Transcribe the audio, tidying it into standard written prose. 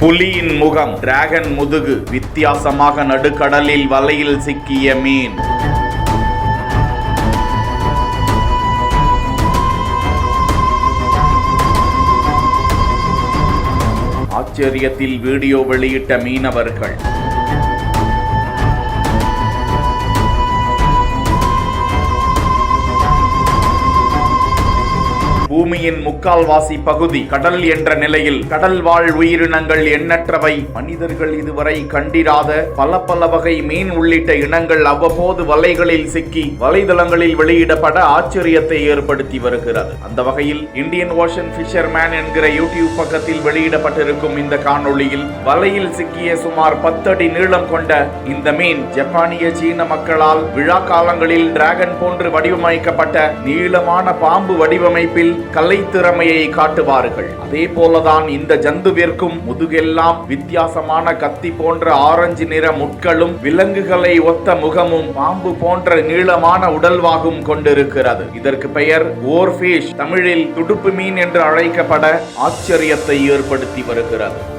புலியின் முகம், டிராகன் முதுகு, வித்தியாசமாக நடுக்கடலில் வலையில் சிக்கிய மீன். ஆச்சரியத்தில் வீடியோ வெளியிட்ட மீனவர்கள். பூமியின் முக்கால்வாசி பகுதி கடல் என்ற நிலையில் கடல் வாழ் உயிரினங்கள் எண்ணற்றவை. மனிதர்கள் இதுவரை கண்டிராத பல வகை மீன் உள்ளிட்ட இனங்கள் அவ்வப்போது வலைகளில் சிக்கி வலைதளங்களில் வெளியிடப்பட ஆச்சரியத்தை ஏற்படுத்தி வருகிறது. அந்த வகையில் இந்தியன் ஓஷன் ஃபிஷர்மேன் என்கிற யூடியூப் பக்கத்தில் வெளியிடப்பட்டிருக்கும் இந்த காணொளியில் வலையில் சிக்கிய சுமார் 10 அடி நீளம் கொண்ட இந்த மீன் ஜப்பானிய சீன மக்களால் விழா காலங்களில் டிராகன் போன்று வடிவமைக்கப்பட்ட நீளமான பாம்பு வடிவமைப்பில் கலை திறமையை காட்டுவார்கள். அதே போலதான் இந்த ஜந்துவிற்கும் முதுகெல்லாம் வித்தியாசமான கத்தி போன்ற ஆரஞ்சு நிற முட்களும் விலங்குகளை ஒத்த முகமும் பாம்பு போன்ற நீளமான உடல்வாகும் கொண்டிருக்கிறது. இதற்கு பெயர் ஓர்ஃபிஷ், தமிழில் துடுப்பு மீன் என்று அழைக்கப்பட ஆச்சரியத்தை ஏற்படுத்தி வருகிறது.